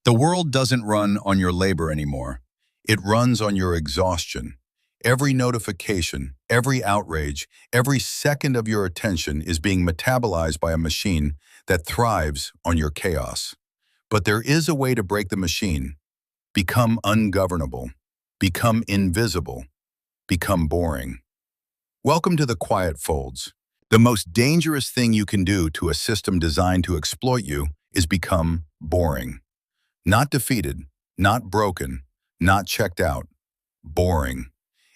The world doesn't run on your labor anymore. It runs on your exhaustion. Every notification, every outrage, every second of your attention is being metabolized by a machine that thrives on your chaos. But there is a way to break the machine. Become ungovernable. Become invisible. Become boring. Welcome to the quiet folds. The most dangerous thing you can do to a system designed to exploit you is become boring. Not defeated, not broken, not checked out. Boring.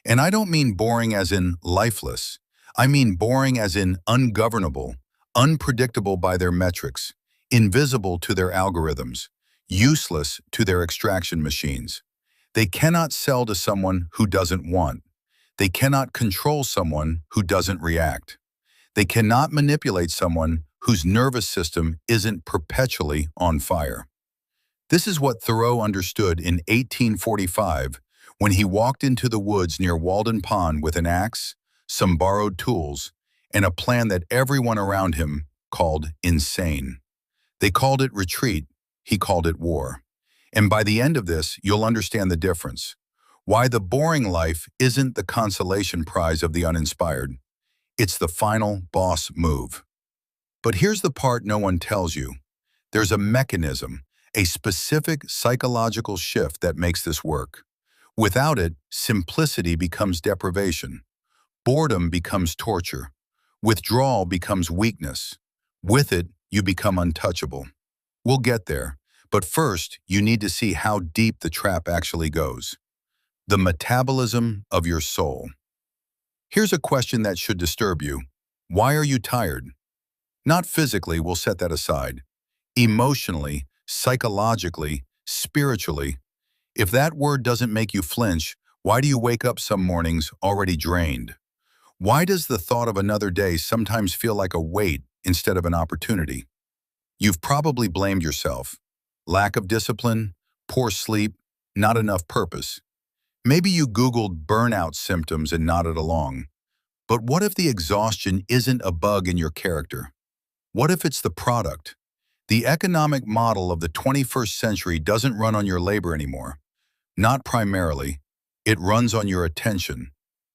And I don't mean boring as in lifeless. I mean boring as in ungovernable, unpredictable by their metrics, invisible to their algorithms, useless to their extraction machines. They cannot sell to someone who doesn't want. They cannot control someone who doesn't react. They cannot manipulate someone whose nervous system isn't perpetually on fire. This is what Thoreau understood in 1845 when he walked into the woods near Walden Pond with an axe, some borrowed tools, and a plan that everyone around him called insane. They called it retreat, he called it war. And by the end of this, you'll understand the difference. Why the boring life isn't the consolation prize of the uninspired. It's the final boss move. But here's the part no one tells you. There's a mechanism, a specific psychological shift that makes this work. Without it, simplicity becomes deprivation. Boredom becomes torture. Withdrawal becomes weakness. With it, you become untouchable. We'll get there, but first, you need to see how deep the trap actually goes. The metabolism of your soul. Here's a question that should disturb you. Why are you tired? Not physically, we'll set that aside. Emotionally, psychologically, spiritually. If that word doesn't make you flinch, why do you wake up some mornings already drained? Why does the thought of another day sometimes feel like a weight instead of an opportunity? You've probably blamed yourself. Lack of discipline, poor sleep, not enough purpose. Maybe you Googled burnout symptoms and nodded along. But what if the exhaustion isn't a bug in your character? What if it's the product? The economic model of the 21st century doesn't run on your labor anymore. Not primarily. It runs on your attention,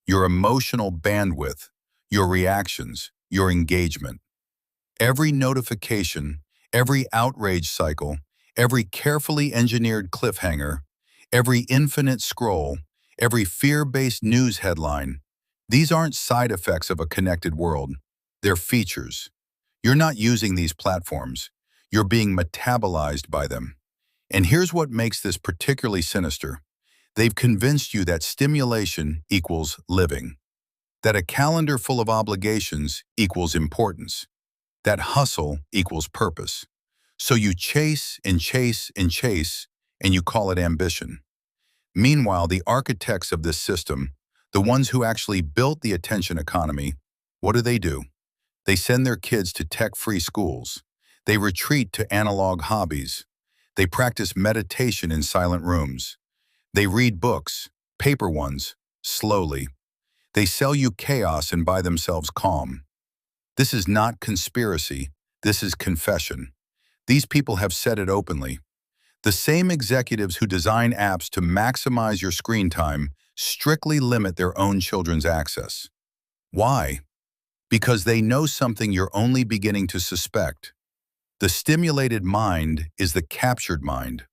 your emotional bandwidth, your reactions, your engagement. Every notification, every outrage cycle, every carefully engineered cliffhanger, every infinite scroll, every fear-based news headline, these aren't side effects of a connected world. They're features. You're not using these platforms. You're being metabolized by them. And here's what makes this particularly sinister. They've convinced you that stimulation equals living, that a calendar full of obligations equals importance, that hustle equals purpose. So you chase and chase and chase, and you call it ambition. Meanwhile, the architects of this system, the ones who actually built the attention economy, what do? They send their kids to tech-free schools. They retreat to analog hobbies. They practice meditation in silent rooms. They read books, paper ones, slowly. They sell you chaos and buy themselves calm. This is not conspiracy. This is confession. These people have said it openly. The same executives who design apps to maximize your screen time strictly limit their own children's access. Why? Because they know something you're only beginning to suspect. The stimulated mind is the captured mind.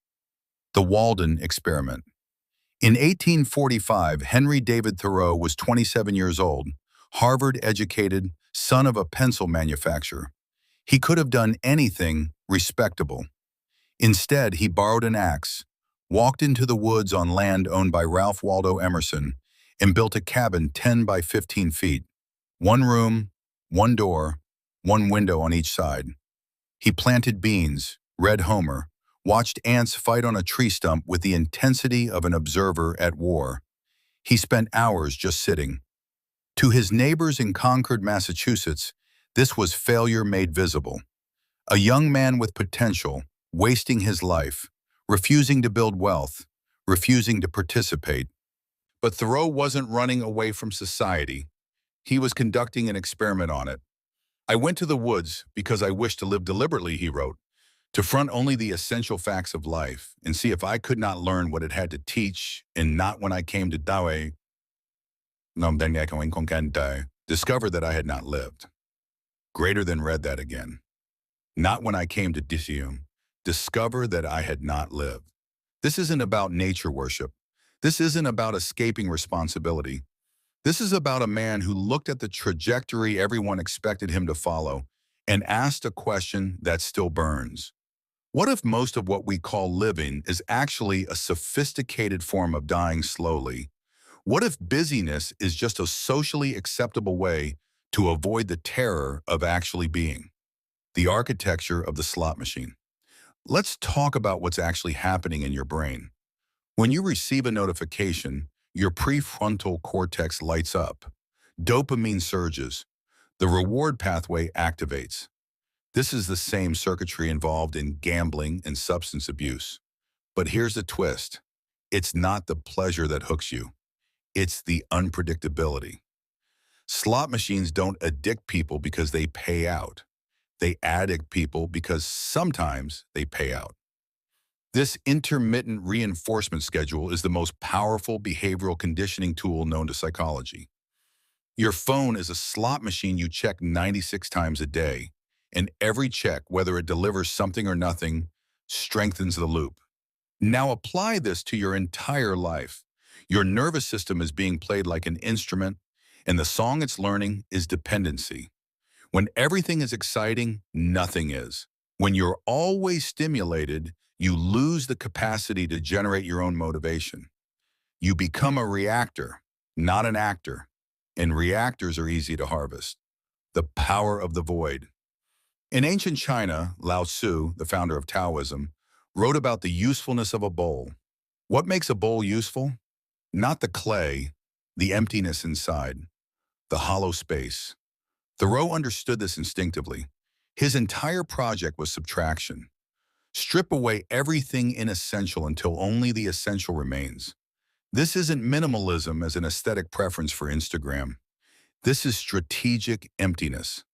The Walden experiment. In 1845, Henry David Thoreau was 27 years old, Harvard-educated, son of a pencil manufacturer. He could have done anything respectable. Instead, he borrowed an axe, walked into the woods on land owned by Ralph Waldo Emerson, and built a cabin 10 by 15 feet. One room, one door, one window on each side. He planted beans, read Homer, watched ants fight on a tree stump with the intensity of an observer at war. He spent hours just sitting. To his neighbors in Concord, Massachusetts, this was failure made visible. A young man with potential, wasting his life, refusing to build wealth, refusing to participate. But Thoreau wasn't running away from society. He was conducting an experiment on it. I went to the woods because I wished to live deliberately, he wrote. to front only the essential facts of life and see if I could not learn what it had to teach, and not when I came to Dawe, discover that I had not lived. Greater than read that again. Not when I came to Disium, discover that I had not lived. This isn't about nature worship. This isn't about escaping responsibility. This is about a man who looked at the trajectory everyone expected him to follow and asked a question that still burns. What if most of what we call living is actually a sophisticated form of dying slowly? What if busyness is just a socially acceptable way to avoid the terror of actually being? The architecture of the slot machine. Let's talk about what's actually happening in your brain. When you receive a notification, your prefrontal cortex lights up. Dopamine surges. The reward pathway activates. This is the same circuitry involved in gambling and substance abuse. But here's the twist. It's not the pleasure that hooks you. It's the unpredictability. Slot machines don't addict people because they pay out. They addict people because sometimes they pay out. This intermittent reinforcement schedule is the most powerful behavioral conditioning tool known to psychology. Your phone is a slot machine you check 96 times a day, and every check, whether it delivers something or nothing, strengthens the loop. Now apply this to your entire life. Your nervous system is being played like an instrument, and the song it's learning is dependency. When everything is exciting, nothing is. When you're always stimulated, you lose the capacity to generate your own motivation. You become a reactor, not an actor. And reactors are easy to harvest. The power of the void. In ancient China, Lao Tzu, the founder of Taoism, wrote about the usefulness of a bowl. What makes a bowl useful? Not the clay, the emptiness inside, the hollow space. Thoreau understood this instinctively. His entire project was subtraction. Strip away everything inessential until only the essential remains. This isn't minimalism as an aesthetic preference for Instagram. This is strategic emptiness.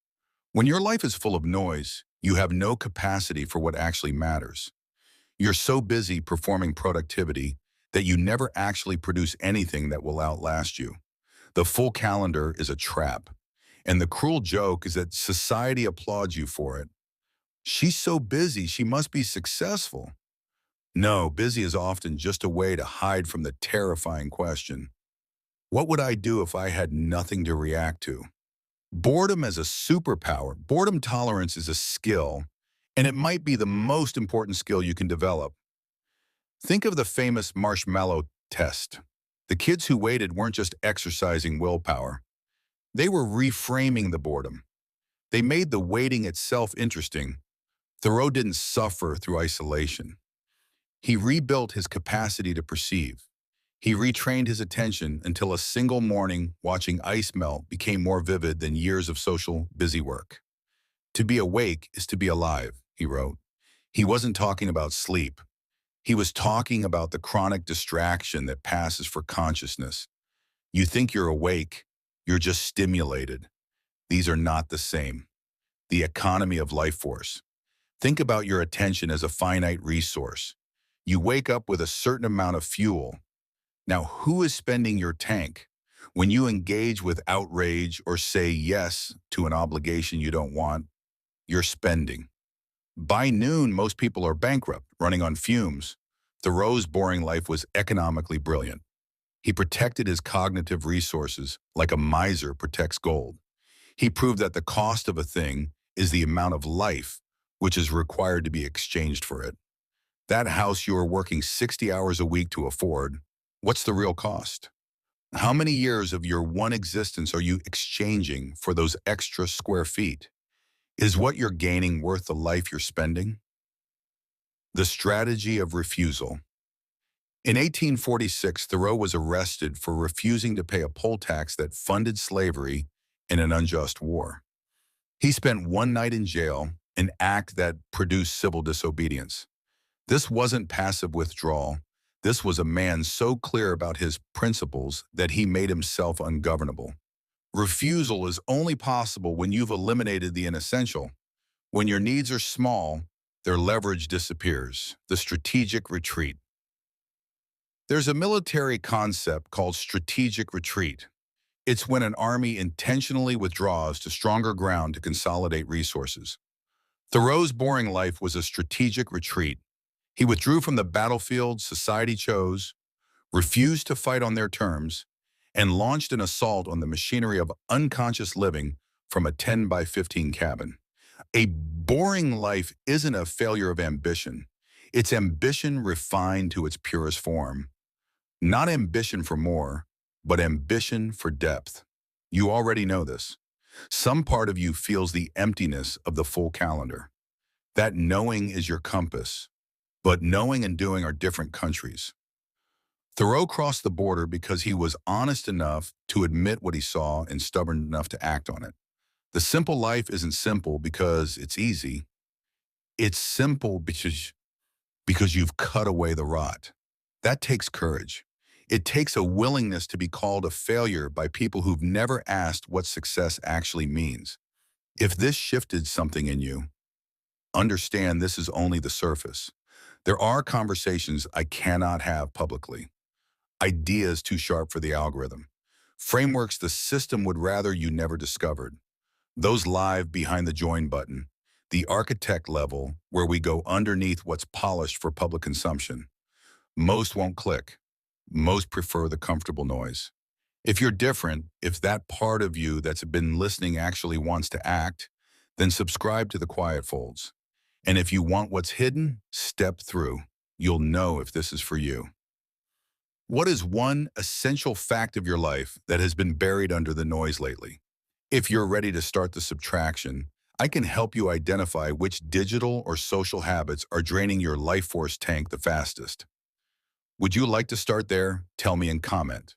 When your life is full of noise, you have no capacity for what actually matters. You're so busy performing productivity that you never actually produce anything that will outlast you. The full calendar is a trap. And the cruel joke is that society applauds you for it. She's so busy, she must be successful. No, busy is often just a way to hide from the terrifying question, what would I do if I had nothing to react to? Boredom as a superpower. Boredom tolerance is a skill, and it might be the most important skill you can develop. Think of the famous marshmallow test. The kids who waited weren't just exercising willpower. They were reframing the boredom. They made the waiting itself interesting. Thoreau didn't suffer through isolation. He rebuilt his capacity to perceive. He retrained his attention until a single morning watching ice melt became more vivid than years of social busy work. To be awake is to be alive, he wrote. He wasn't talking about sleep. He was talking about the chronic distraction that passes for consciousness. You think you're awake, you're just stimulated. These are not the same. The economy of life force. Think about your attention as a finite resource. You wake up with a certain amount of fuel. Now, who is spending your tank? When you engage with outrage or say yes to an obligation you don't want, you're spending. By noon, most people are bankrupt, running on fumes. Thoreau's boring life was economically brilliant. He protected his cognitive resources like a miser protects gold. He proved that the cost of a thing is the amount of life which is required to be exchanged for it. That house you are working 60 hours a week to afford, what's the real cost? How many years of your one existence are you exchanging for those extra square feet? Is what you're gaining worth the life you're spending? The strategy of refusal. In 1846, Thoreau was arrested for refusing to pay a poll tax that funded slavery in an unjust war. He spent one night in jail, an act that produced civil disobedience. This wasn't passive withdrawal. This was a man so clear about his principles that he made himself ungovernable. Refusal is only possible when you've eliminated the inessential. When your needs are small, their leverage disappears. The strategic retreat. There's a military concept called strategic retreat. It's when an army intentionally withdraws to stronger ground to consolidate resources. Thoreau's boring life was a strategic retreat. He withdrew from the battlefield society chose, refused to fight on their terms, and launched an assault on the machinery of unconscious living from a 10 by 15 cabin. A boring life isn't a failure of ambition. It's ambition refined to its purest form. Not ambition for more, but ambition for depth. You already know this. Some part of you feels the emptiness of the full calendar. That knowing is your compass, but knowing and doing are different countries. Thoreau crossed the border because he was honest enough to admit what he saw and stubborn enough to act on it. The simple life isn't simple because it's easy. It's simple because you've cut away the rot. That takes courage. It takes a willingness to be called a failure by people who've never asked what success actually means. If this shifted something in you, understand this is only the surface. There are conversations I cannot have publicly. Ideas too sharp for the algorithm. Frameworks the system would rather you never discovered. Those live behind the join button. The architect level where we go underneath what's polished for public consumption. Most won't click. Most prefer the comfortable noise. If you're different, if that part of you that's been listening actually wants to act, then subscribe to the quiet folds. And if you want what's hidden, step through. You'll know if this is for you. What is one essential fact of your life that has been buried under the noise lately? If you're ready to start the subtraction, I can help you identify which digital or social habits are draining your life force tank the fastest. Would you like to start there? Tell me in comment.